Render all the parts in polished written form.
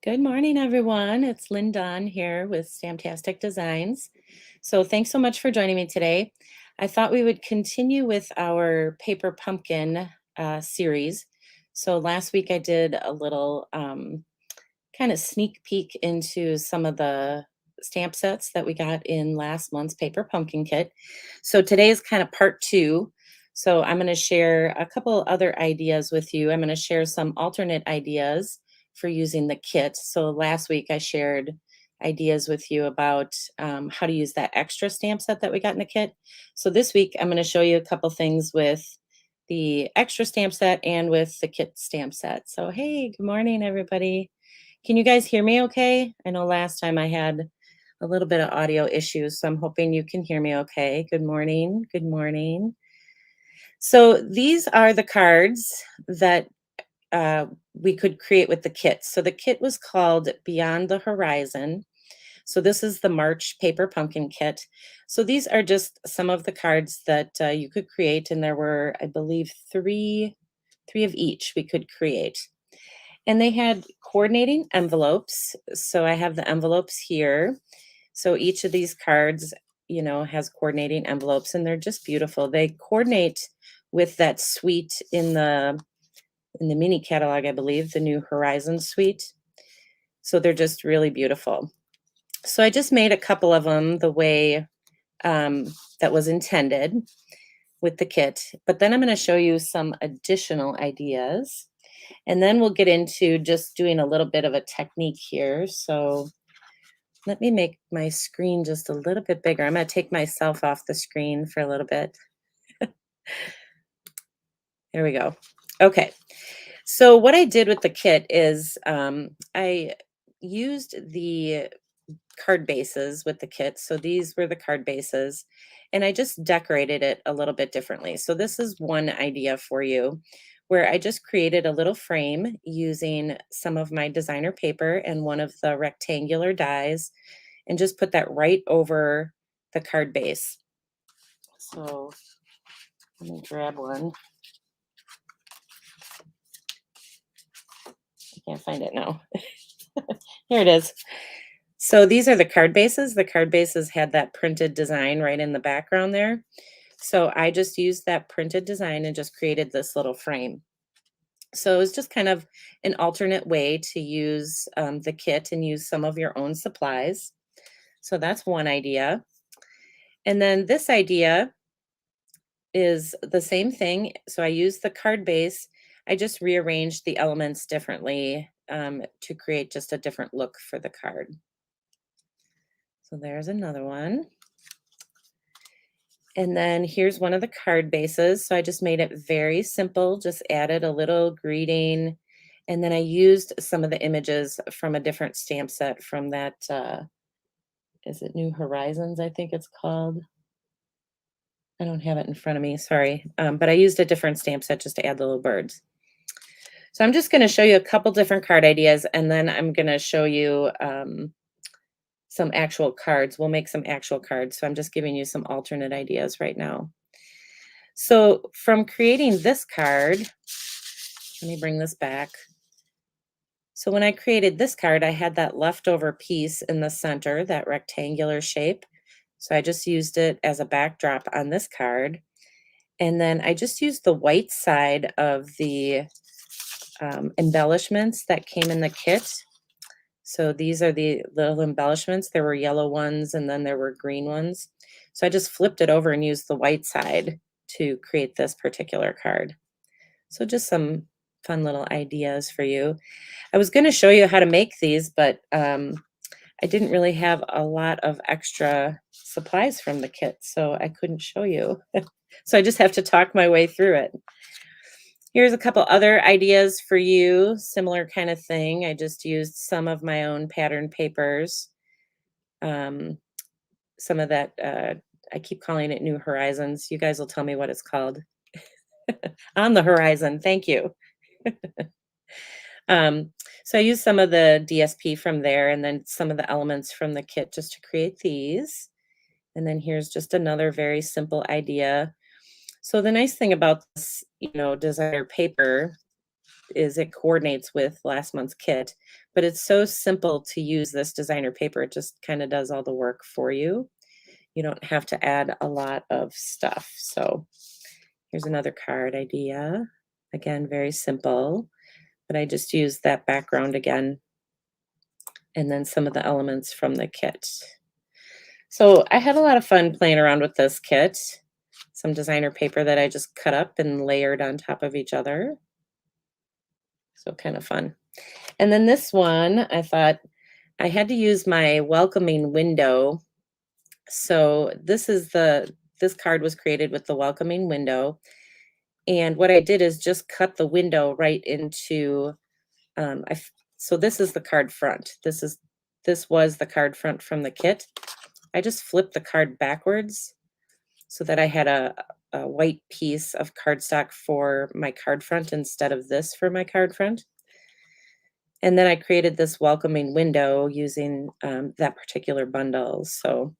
Good morning, everyone. It's Lynn Dunn here with Stamtastic Designs. So, thanks so much for joining me today. I thought we would continue with our paper pumpkin series. So, last week I did a little kind of sneak peek into some of the stamp sets that we got in last month's paper pumpkin kit. So, today is kind of part two. So, I'm going to share a couple other ideas with you. I'm going to share some alternate ideas for using the kit. So, last week I shared ideas with you about how to use that extra stamp set that we got in the kit. So, this week I'm going to show you a couple things with the extra stamp set and with the kit stamp set. So, hey, good morning, everybody. Can you guys hear me okay? I know last time I had a little bit of audio issues, so I'm hoping you can hear me okay. Good morning. Good morning. So these are the cards that we could create with the kit. So the kit was called Beyond the Horizon. So this is the March paper pumpkin kit. So these are just some of the cards that you could create, and there were, I believe, three of each we could create. And they had coordinating envelopes. So I have the envelopes here. So each of these cards, has coordinating envelopes and they're just beautiful. They coordinate with that suite in the mini catalog, I believe, the New Horizon suite. So they're just really beautiful. So I just made a couple of them the way that was intended with the kit. But then I'm going to show you some additional ideas. And then we'll get into just doing a little bit of a technique here. So let me make my screen just a little bit bigger. I'm going to take myself off the screen for a little bit. There we go. Okay. So what I did with the kit is I used the card bases with the kit. So these were the card bases, and I just decorated it a little bit differently. So this is one idea for you where I just created a little frame using some of my designer paper and one of the rectangular dies and just put that right over the card base. So let me grab one. I can't find it now. Here it is. So these are the card bases. The card bases had that printed design right in the background there. So I just used that printed design and just created this little frame. So it's just kind of an alternate way to use the kit and use some of your own supplies. So that's one idea. And then this idea is the same thing. So I used the card base. I just rearranged the elements differently to create just a different look for the card. So there's another one. And then here's one of the card bases. So I just made it very simple, just added a little greeting. And then I used some of the images from a different stamp set from that, is it New Horizons, I think it's called. I don't have it in front of me, sorry. But I used a different stamp set just to add the little birds. So I'm just going to show you a couple different card ideas, and then I'm going to show you some actual cards. We'll make some actual cards. So I'm just giving you some alternate ideas right now. So from creating this card, let me bring this back. So when I created this card, I had that leftover piece in the center, that rectangular shape. So I just used it as a backdrop on this card. And then I just used the white side of the embellishments that came in the kit. So these are the little embellishments. There were yellow ones and then there were green ones. So I just flipped it over and used the white side to create this particular card. So just some fun little ideas for you. I was going to show you how to make these, but I didn't really have a lot of extra supplies from the kit, so I couldn't show you. So I just have to talk my way through it. Here's a couple other ideas for you, similar kind of thing. I just used some of my own pattern papers. Some of that, I keep calling it New Horizons. You guys will tell me what it's called. On the Horizon, thank you. So I used some of the DSP from there and then some of the elements from the kit just to create these. And then here's just another very simple idea. So the nice thing about this, designer paper is it coordinates with last month's kit, but it's so simple to use this designer paper. It just kind of does all the work for you. You don't have to add a lot of stuff. So here's another card idea. Again, very simple, but I just used that background again and then some of the elements from the kit. So I had a lot of fun playing around with this kit. Some designer paper that I just cut up and layered on top of each other. So kind of fun. And then this one, I thought I had to use my welcoming window. So this card was created with the welcoming window. And what I did is just cut the window right into, so this is the card front. This was the card front from the kit. I just flipped the card backwards so that I had a white piece of cardstock for my card front instead of this for my card front. And then I created this welcoming window using that particular bundle. So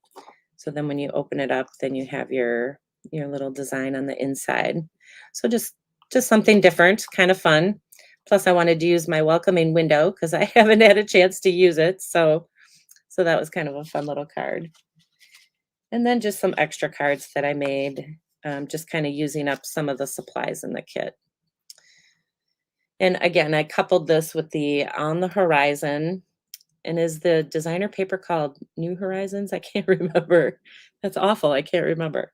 then when you open it up, then you have your little design on the inside. So just something different, kind of fun. Plus I wanted to use my welcoming window because I haven't had a chance to use it. So that was kind of a fun little card. And then just some extra cards that I made, just kind of using up some of the supplies in the kit. And again, I coupled this with the On the Horizon. And is the designer paper called New Horizons? I can't remember. That's awful. I can't remember.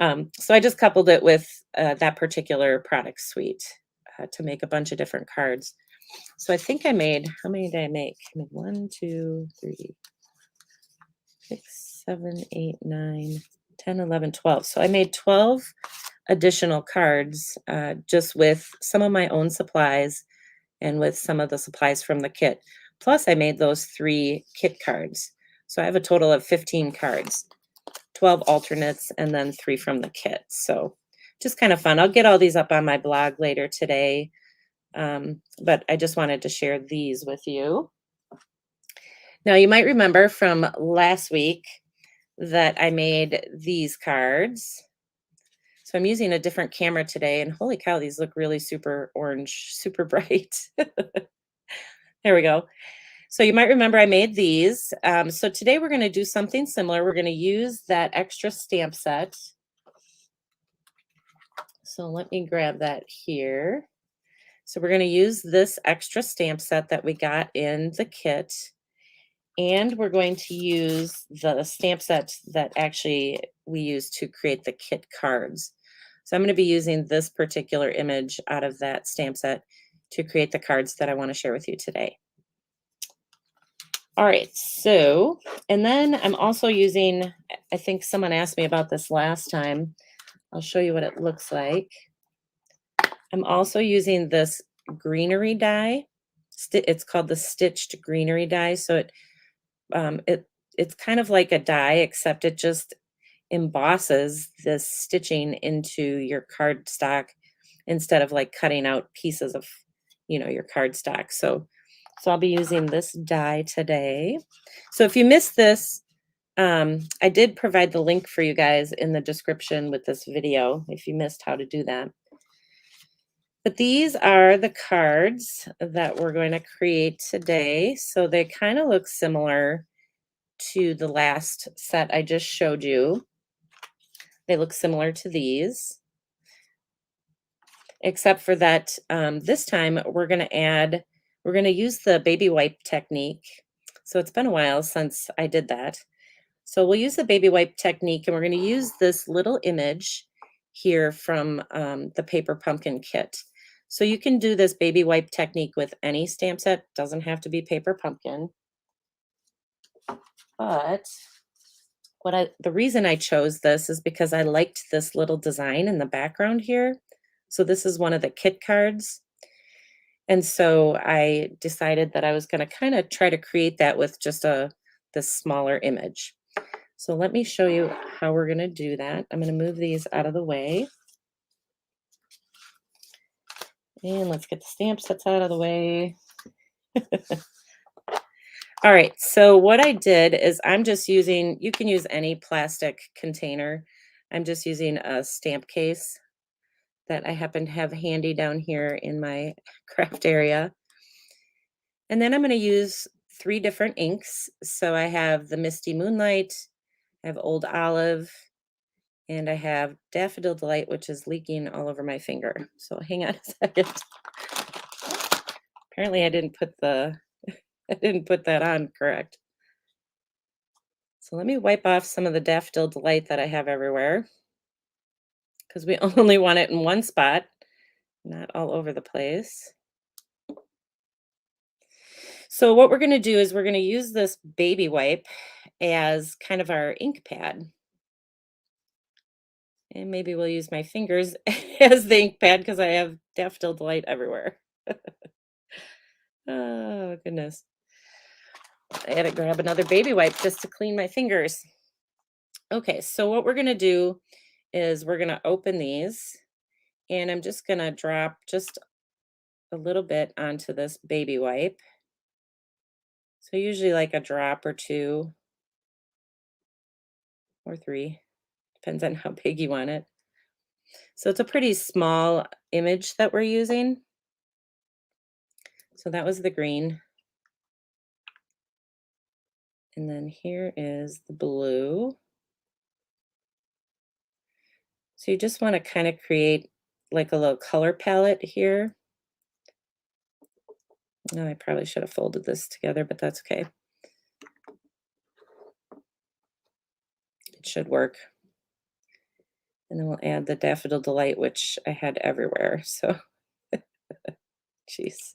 So I just coupled it with that particular product suite to make a bunch of different cards. So I think I made, how many did I make? I made 1, 2, 3, 6, 7, 8, 9, 10, 11, 12. So I made 12 additional cards just with some of my own supplies and with some of the supplies from the kit. Plus I made those 3 kit cards. So I have a total of 15 cards, 12 alternates, and then 3 from the kit. So just kind of fun. I'll get all these up on my blog later today. But I just wanted to share these with you. Now you might remember from last week that I made these cards. So I'm using a different camera today, and holy cow, these look really super orange, super bright. There we go. So you might remember I made these. So today we're going to do something similar. We're going to use that extra stamp set. So let me grab that here. So we're going to use this extra stamp set that we got in the kit. And we're going to use the stamp set that actually we use to create the kit cards. So I'm going to be using this particular image out of that stamp set to create the cards that I want to share with you today. All right, so, and then I'm also using, I think someone asked me about this last time. I'll show you what it looks like. I'm also using this Greenery Die. It's called the Stitched Greenery Die. So it's kind of like a die, except it just embosses this stitching into your cardstock instead of like cutting out pieces of, your cardstock. So I'll be using this die today. So if you missed this, I did provide the link for you guys in the description with this video if you missed how to do that. But these are the cards that we're going to create today. So they kind of look similar to the last set I just showed you. They look similar to these, except for that this time we're going to use the baby wipe technique. So it's been a while since I did that. So we'll use the baby wipe technique, and we're going to use this little image here from the paper pumpkin kit. So you can do this baby wipe technique with any stamp set. Doesn't have to be paper pumpkin. But the reason I chose this is because I liked this little design in the background here. So this is one of the kit cards. And so I decided that I was going to kind of try to create that with just this smaller image. So let me show you how we're going to do that. I'm going to move these out of the way. And let's get the stamp sets out of the way. All right, so what I did is I'm just using, you can use any plastic container. I'm just using a stamp case that I happen to have handy down here in my craft area. And then I'm going to use 3 different inks. So I have the Misty Moonlight, I have Old Olive, and I have Daffodil Delight, which is leaking all over my finger. So hang on a second. Apparently I didn't put that on correct. So let me wipe off some of the Daffodil Delight that I have everywhere, because we only want it in one spot, not all over the place. So what we're going to do is we're going to use this baby wipe as kind of our ink pad. And maybe we'll use my fingers as the ink pad because I have Daffodil Delight everywhere. Oh, goodness. I had to grab another baby wipe just to clean my fingers. Okay, so what we're going to do is we're going to open these, and I'm just going to drop just a little bit onto this baby wipe. So usually like a drop or 2 or 3, depends on how big you want it. So it's a pretty small image that we're using. So that was the green. And then here is the blue. So you just want to kind of create like a little color palette here. Oh, I probably should have folded this together, but that's okay. It should work. And then we'll add the Daffodil Delight, which I had everywhere. So, jeez.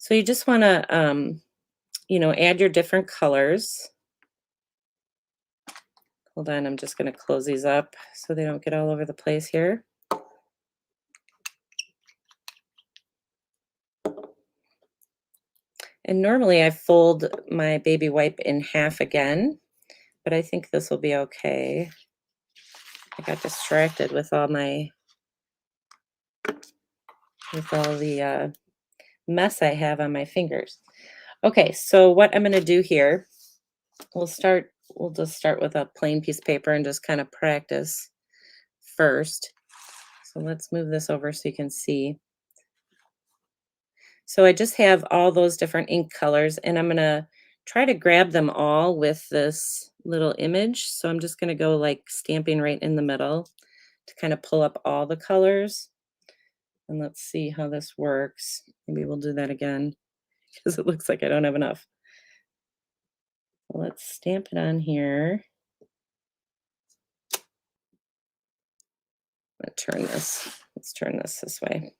So you just want to, add your different colors. Hold on, I'm just going to close these up so they don't get all over the place here. And normally I fold my baby wipe in half again, but I think this will be okay. I got distracted with all the mess I have on my fingers. Okay, so what I'm going to do here, we'll just start with a plain piece of paper and just kind of practice first. So let's move this over so you can see. So I just have all those different ink colors, and I'm going to try to grab them all with this little image. So I'm just going to go like stamping right in the middle to kind of pull up all the colors. And let's see how this works. Maybe we'll do that again because it looks like I don't have enough. Let's stamp it on here. Let's turn this way.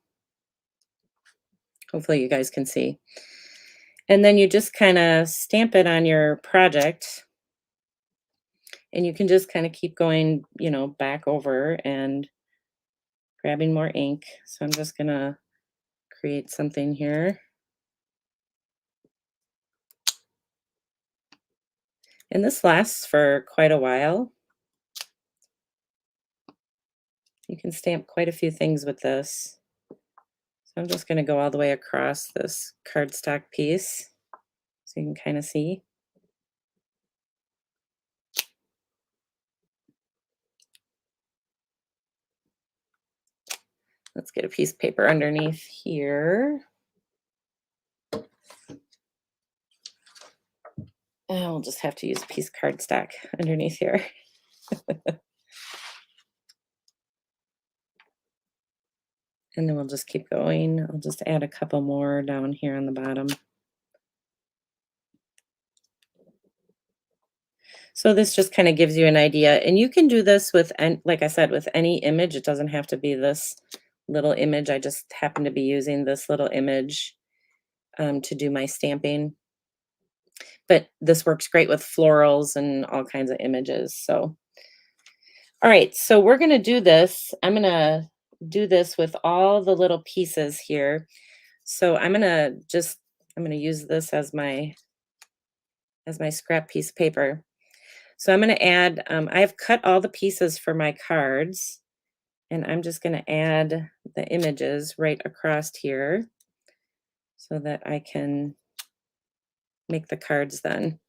Hopefully you guys can see. And then you just kind of stamp it on your project. And you can just kind of keep going, back over and grabbing more ink. So I'm just going to create something here. And this lasts for quite a while. You can stamp quite a few things with this. So I'm just going to go all the way across this cardstock piece so you can kind of see. Let's get a piece of paper underneath here. And we'll just have to use a piece of cardstock underneath here. And then we'll just keep going. I'll just add a couple more down here on the bottom. So this just kind of gives you an idea. And you can do this with, like I said, with any image. It doesn't have to be this little image. I just happen to be using this little image to do my stamping. But this works great with florals and all kinds of images. So, all right, so we're going to do this. I'm going to do this with all the little pieces here. So I'm going to use this as my scrap piece of paper. So I'm going to add, I have cut all the pieces for my cards, and I'm just going to add the images right across here so that I can make the cards then.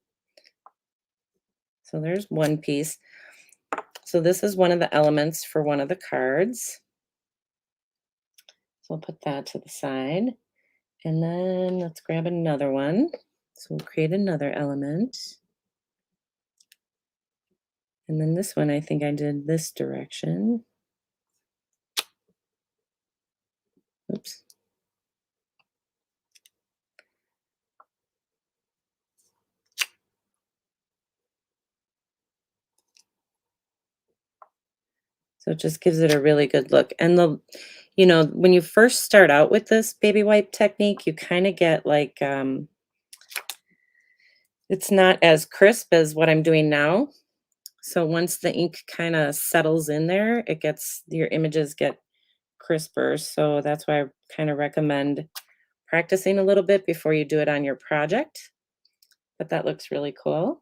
So there's one piece. So this is one of the elements for one of the cards. So I'll put that to the side. And then let's grab another one. So we'll create another element. And then this one, I think I did this direction. Oops. So it just gives it a really good look. And when you first start out with this baby wipe technique, you kind of get like, it's not as crisp as what I'm doing now. So once the ink kind of settles in there, your images get crisper. So that's why I kind of recommend practicing a little bit before you do it on your project. But that looks really cool.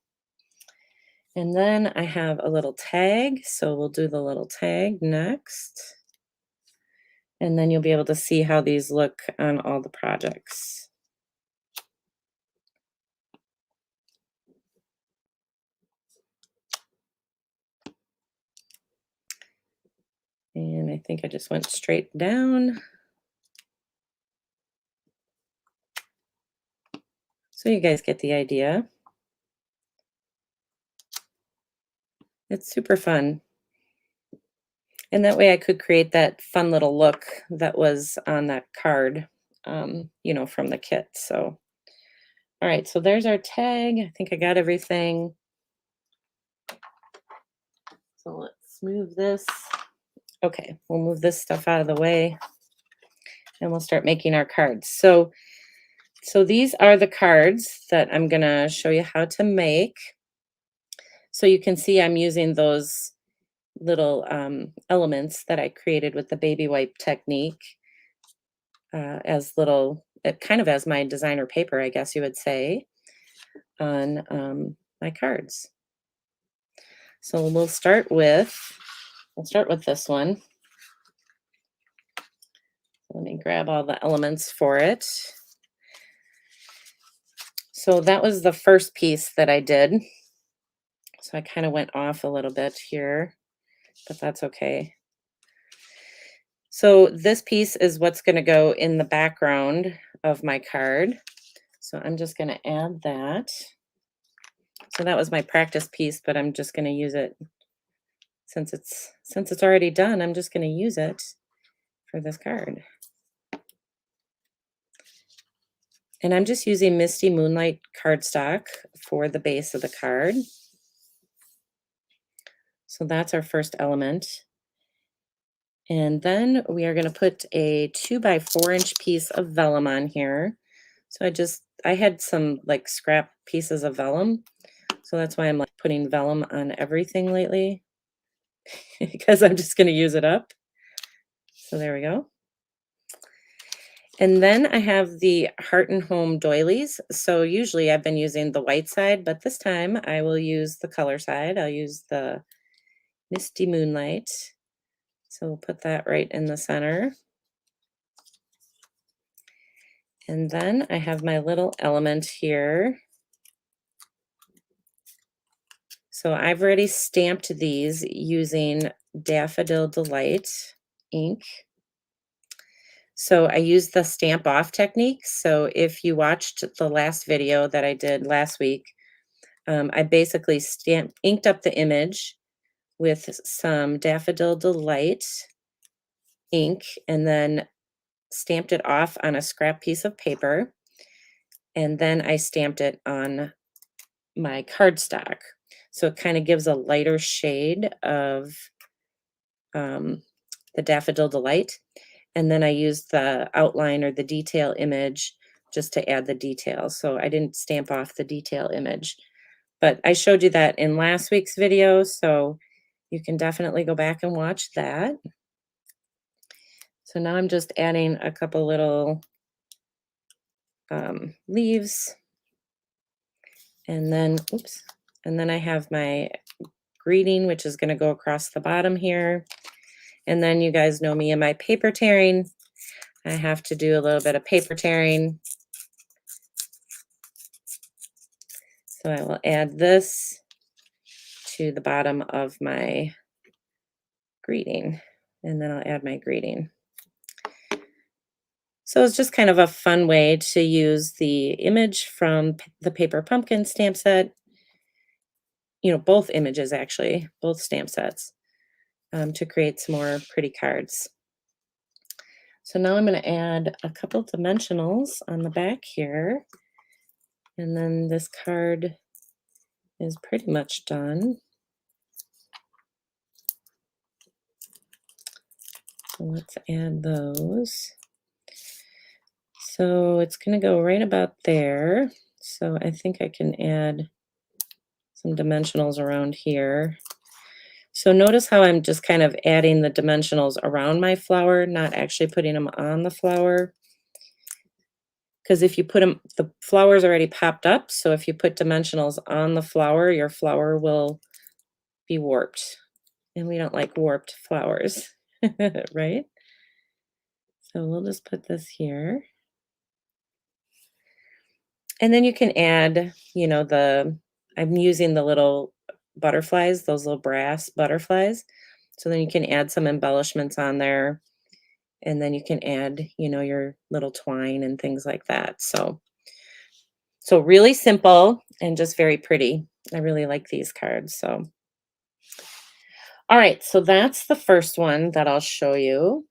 And then I have a little tag. So we'll do the little tag next. And then you'll be able to see how these look on all the projects. And I think I just went straight down. So you guys get the idea. It's super fun. And that way I could create that fun little look that was on that card, from the kit. So, all right, so there's our tag. I think I got everything. So let's move this. Okay, we'll move this stuff out of the way and we'll start making our cards. So these are the cards that I'm gonna show you how to make. So you can see I'm using those little elements that I created with the baby wipe technique as kind of as my designer paper, I guess you would say, on my cards. So we'll start with this one. Let me grab all the elements for it. So that was the first piece that I did. So I kind of went off a little bit here, but that's okay. So this piece is what's going to go in the background of my card. So I'm just going to add that. So that was my practice piece, but I'm just going to use it since it's already done. I'm just going to use it for this card. And I'm just using Misty Moonlight cardstock for the base of the card. So that's our first element. And then we are going to put a 2x4-inch piece of vellum on here. So I had some like scrap pieces of vellum. So that's why I'm like putting vellum on everything lately because I'm just going to use it up. So there we go. And then I have the Heart and Home doilies. So usually I've been using the white side, but this time I will use the color side. I'll use the Misty Moonlight. So we'll put that right in the center. And then I have my little element here. So I've already stamped these using Daffodil Delight ink. So I used the stamp off technique. So if you watched the last video that I did last week, I basically inked up the image with some Daffodil Delight ink and then stamped it off on a scrap piece of paper. And then I stamped it on my cardstock. So it kind of gives a lighter shade of the Daffodil Delight. And then I used the outline or the detail image just to add the detail. So I didn't stamp off the detail image. But I showed you that in last week's video, so you can definitely go back and watch that. So now I'm just adding a couple little leaves. And then, and then I have my greeting, which is going to go across the bottom here. And then you guys know me and my paper tearing. I have to do a little bit of paper tearing. So I will add this to the bottom of my greeting, and then I'll add my greeting. So it's just kind of a fun way to use the image from the paper pumpkin stamp set, both images actually, both stamp sets, to create some more pretty cards. So now I'm going to add a couple dimensionals on the back here. And then this card is pretty much done. So let's add those. So it's going to go right about there. So I think I can add some dimensionals around here. So notice how I'm just kind of adding the dimensionals around my flower, not actually putting them on the flower. Because if you put them, the flower's already popped up. So if you put dimensionals on the flower, your flower will be warped. And we don't like warped flowers, right? So we'll just put this here. And then you can add, I'm using the little butterflies, those little brass butterflies. So then you can add some embellishments on there. And then you can add, your little twine and things like that. So really simple and just very pretty. I really like these cards. So, all right. So that's the first one that I'll show you.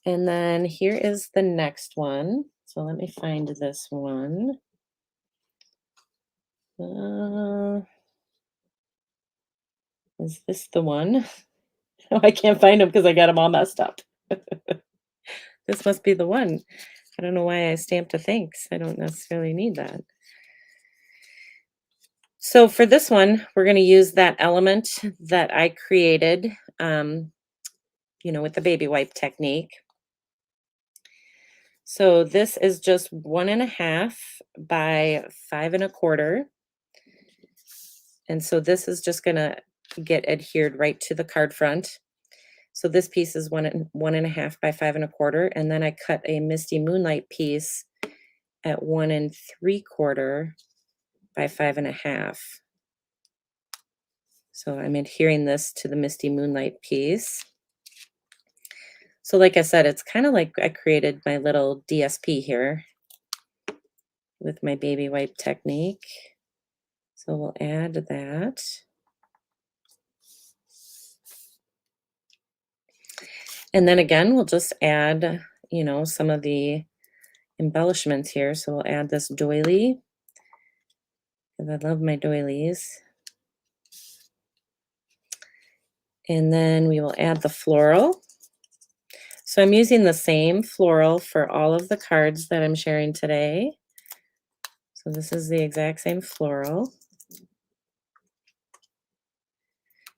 And then here is the next one. So let me find this one. Is this the one? Oh, I can't find them because I got them all messed up. This must be the one. I don't know why I stamped a thanks. I don't necessarily need that. So for this one, we're going to use that element that I created, with the baby wipe technique. So this is just 1.5 by 5.25. And so this is just going to get adhered right to the card front. So this piece is 1.5 by 5.25. And then I cut a Misty Moonlight piece at 1.75 by 5.5. So I'm adhering this to the Misty Moonlight piece. So like I said, it's kind of like I created my little DSP here with my baby wipe technique. So we'll add that. And then again, we'll just add, some of the embellishments here. So we'll add this doily, because I love my doilies. And then we will add the floral. So I'm using the same floral for all of the cards that I'm sharing today. So this is the exact same floral,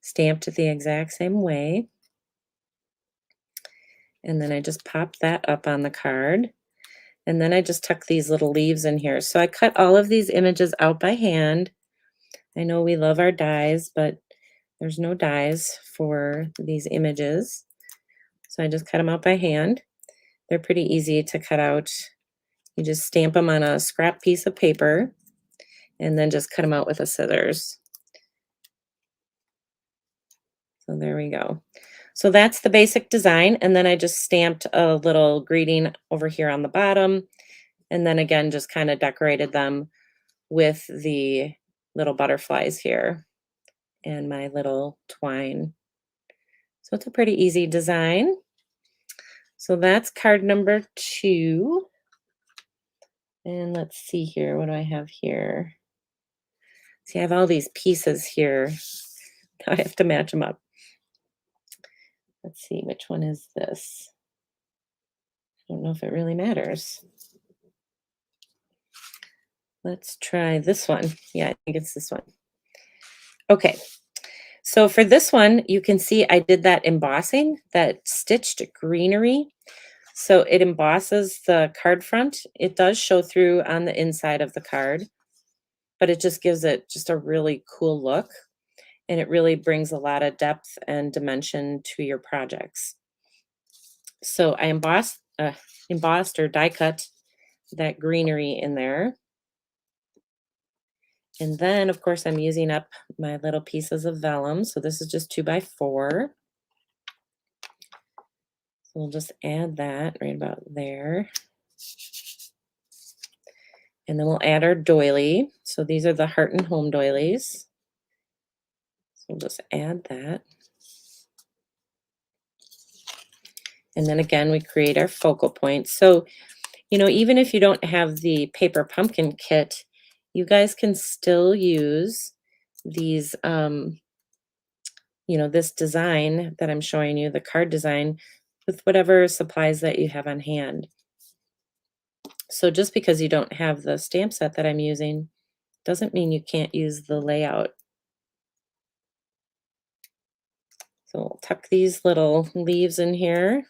stamped the exact same way. And then I just pop that up on the card. And then I just tuck these little leaves in here. So I cut all of these images out by hand. I know we love our dies, but there's no dies for these images. So I just cut them out by hand. They're pretty easy to cut out. You just stamp them on a scrap piece of paper and then just cut them out with a scissors. So there we go. So that's the basic design. And then I just stamped a little greeting over here on the bottom. And then again, just kind of decorated them with the little butterflies here and my little twine. So it's a pretty easy design. So that's card number 2. And let's see here. What do I have here? See, I have all these pieces here. I have to match them up. Let's see, which one is this? I don't know if it really matters. Let's try this one. Yeah, I think it's this one. Okay, so for this one, you can see I did that embossing, that stitched greenery. So it embosses the card front. It does show through on the inside of the card, but it just gives it just a really cool look. And it really brings a lot of depth and dimension to your projects. So I embossed or die cut that greenery in there. And then, of course, I'm using up my little pieces of vellum. So this is just 2 by 4. We'll just add that right about there. And then we'll add our doily. So these are the Heart and Home doilies. So we'll just add that. And then again, we create our focal points. So, even if you don't have the paper pumpkin kit, you guys can still use these, this design that I'm showing you, the card design, with whatever supplies that you have on hand. So just because you don't have the stamp set that I'm using doesn't mean you can't use the layout. So we'll tuck these little leaves in here.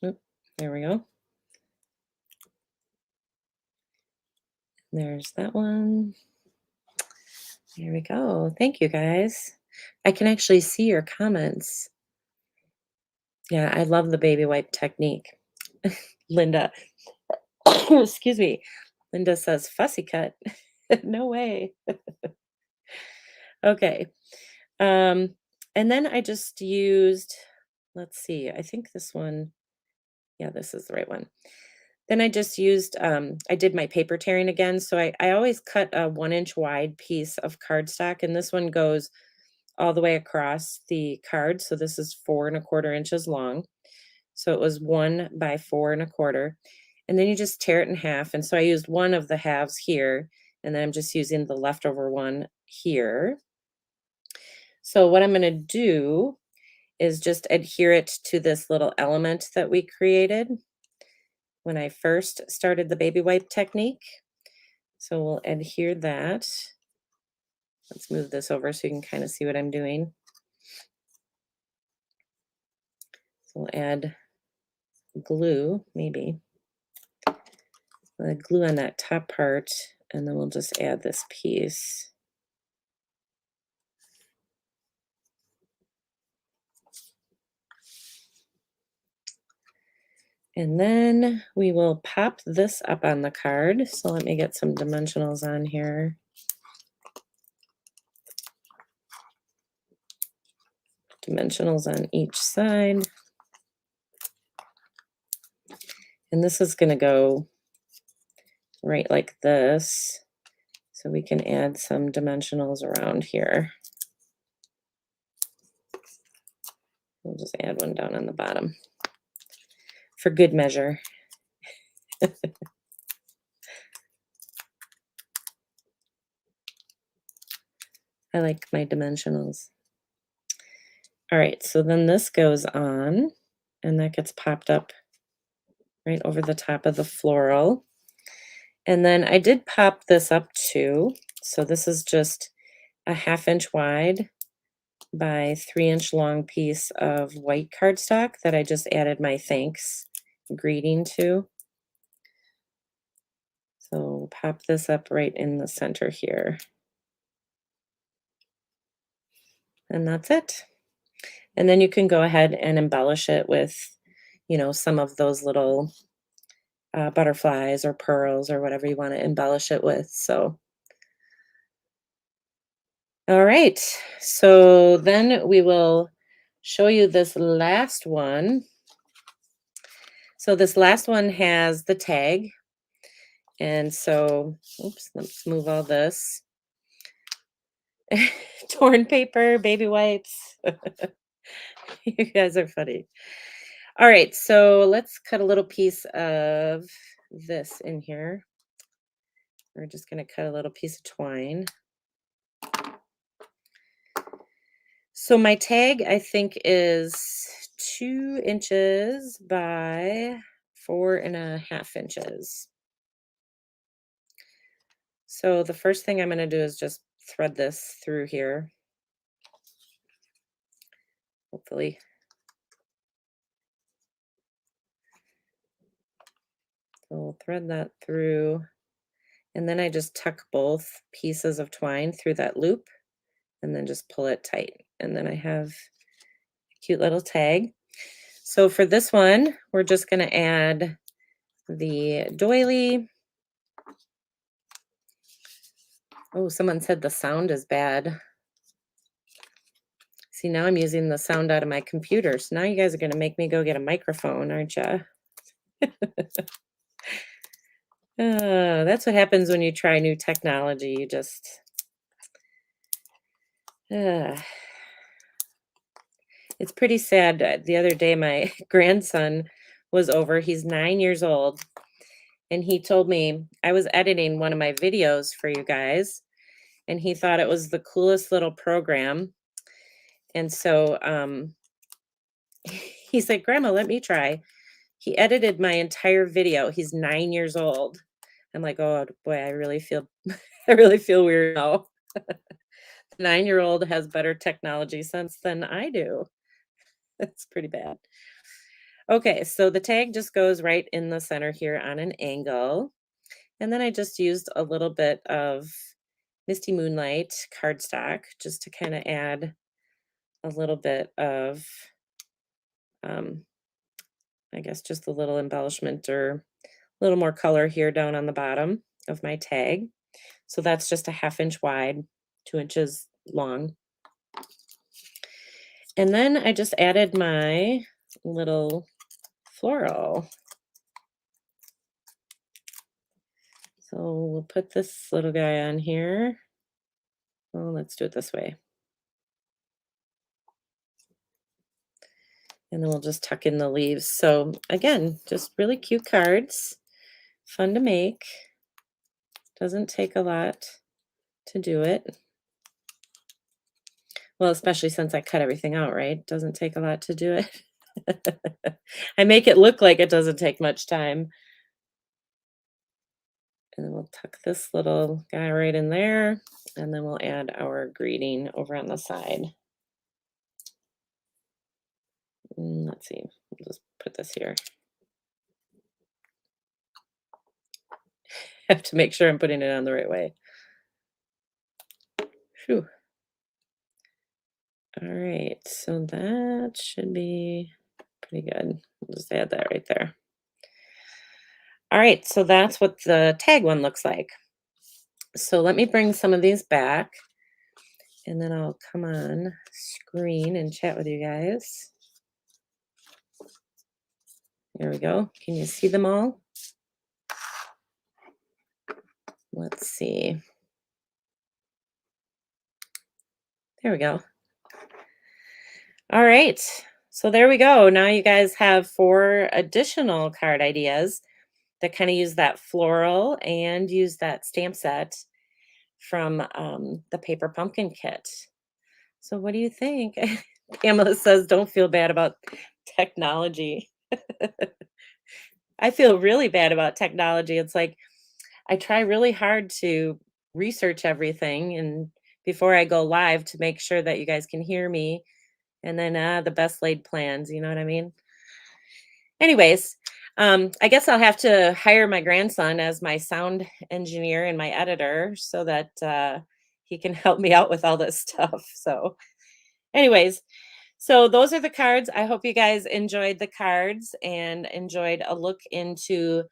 Oop, there we go. There's that one. There we go. Thank you, guys. I can actually see your comments. Yeah, I love the baby wipe technique. Linda, excuse me. Linda says fussy cut. No way. Okay. And then I just used, let's see, I think this one, yeah, this is the right one. Then I just used, I did my paper tearing again. So I always cut a 1 inch wide piece of cardstock, and this one goes all the way across the card. So this is 4¼ inches long. So it was 1 by 4¼ And then you just tear it in half. And so I used one of the halves here, and then I'm just using the leftover one here. So what I'm going to do is just adhere it to this little element that we created when I first started the baby wipe technique. So we'll adhere that. Let's move this over so you can kind of see what I'm doing. So we'll add glue, maybe. Glue on that top part, and then we'll just add this piece. And then we will pop this up on the card. So let me get some dimensionals on here. Dimensionals on each side. And this is going to go right like this. So we can add some dimensionals around here. We'll just add one down on the bottom for good measure. I like my dimensionals. All right, so then this goes on, and that gets popped up right over the top of the floral. And then I did pop this up too. So this is just a 1/2 inch wide by 3 inch long piece of white cardstock that I just added my thanks greeting to. So we'll pop this up right in the center here. And that's it. And then you can go ahead and embellish it with, some of those little butterflies or pearls or whatever you want to embellish it with. So, all right. So then we will show you this last one. So this last one has the tag. And so, oops, let's move all this. Torn paper, baby wipes. You guys are funny. All right, so let's cut a little piece of this in here. We're just going to cut a little piece of twine. So my tag, I think, is 2 inches by 4½ inches. So the first thing I'm going to do is just thread this through here. Hopefully. So we'll thread that through. And then I just tuck both pieces of twine through that loop and then just pull it tight. And then I have a cute little tag. So for this one, we're just going to add the doily. Oh, someone said the sound is bad. See, now I'm using the sound out of my computer. So now you guys are going to make me go get a microphone, aren't you? That's what happens when you try new technology. You just, uh, it's pretty sad. The other day, my grandson was over. He's 9 years old. And he told me I was editing one of my videos for you guys. And he thought it was the coolest little program. And so he said, Grandma, let me try. He edited my entire video. He's 9 years old. I'm like, oh boy, I really feel I really feel weird now. The 9-year-old has better technology sense than I do. That's pretty bad. Okay, so the tag just goes right in the center here on an angle. And then I just used a little bit of Misty Moonlight cardstock just to kind of add a little bit of, um, I guess, just a little embellishment or a little more color here down on the bottom of my tag. So that's just a 1/2 inch wide, 2 inches long. And then I just added my little floral. So we'll put this little guy on here. Oh, let's do it this way. And then we'll just tuck in the leaves. So again, just really cute cards, fun to make. Doesn't take a lot to do it. Well, especially since I cut everything out, right? Doesn't take a lot to do it. I make it look like it doesn't take much time. And then we'll tuck this little guy right in there. And then we'll add our greeting over on the side. Let's see. We'll just put this here. Have to make sure I'm putting it on the right way. Phew. All right, so that should be pretty good. We'll just add that right there. All right, so that's what the tag one looks like. So let me bring some of these back and then I'll come on screen and chat with you guys. There we go. Can you see them all? Let's see. There we go. All right. So there we go. Now you guys have 4 additional card ideas that kind of use that floral and use that stamp set from the paper pumpkin kit. So what do you think? Pamela says, don't feel bad about technology. I feel really bad about technology. It's like I try really hard to research everything and before I go live to make sure that you guys can hear me. And then the best laid plans, you know what I mean? Anyways, I guess I'll have to hire my grandson as my sound engineer and my editor so that he can help me out with all this stuff. So, anyways, so those are the cards. I hope you guys enjoyed the cards and enjoyed a look into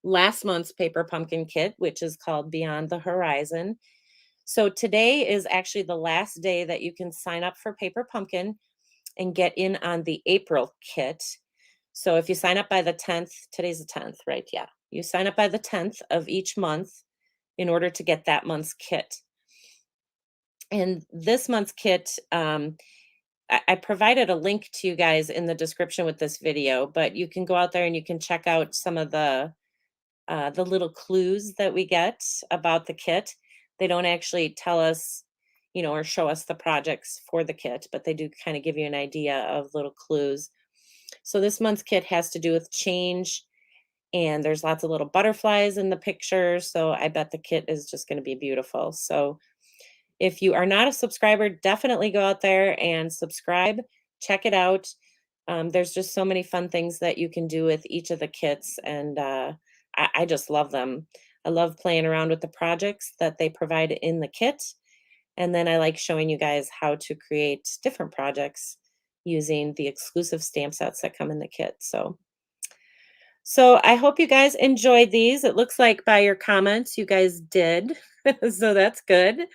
last month's paper pumpkin kit, which is called Beyond the Horizon. So today is actually the last day that you can sign up for Paper Pumpkin and get in on the April kit. So if you sign up by the 10th, today's the 10th, right? Yeah. You sign up by the 10th of each month in order to get that month's kit. And this month's kit, I provided a link to you guys in the description with this video, but you can go out there and you can check out some of the little clues that we get about the kit. They don't actually tell us, or show us the projects for the kit, but they do kind of give you an idea of little clues. So this month's kit has to do with change, and there's lots of little butterflies in the picture. So I bet the kit is just going to be beautiful. So if you are not a subscriber, definitely go out there and subscribe. Check it out. There's just so many fun things that you can do with each of the kits, and I just love them. I love playing around with the projects that they provide in the kit. And then I like showing you guys how to create different projects using the exclusive stamp sets that come in the kit. So So I hope you guys enjoyed these. It looks like by your comments, you guys did. So that's good.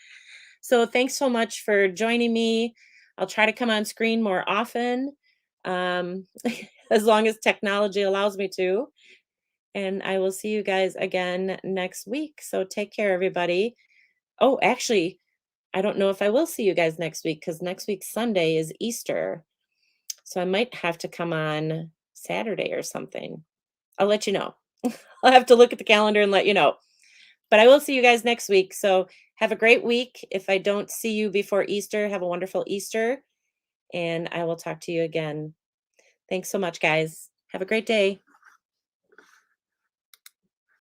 So thanks so much for joining me. I'll try to come on screen more often, um, as long as technology allows me to. And I will see you guys again next week. So take care, everybody. Oh, actually, I don't know if I will see you guys next week because next week, Sunday, is Easter. So I might have to come on Saturday or something. I'll let you know. I'll have to look at the calendar and let you know. But I will see you guys next week. So have a great week. If I don't see you before Easter, have a wonderful Easter. And I will talk to you again. Thanks so much, guys. Have a great day.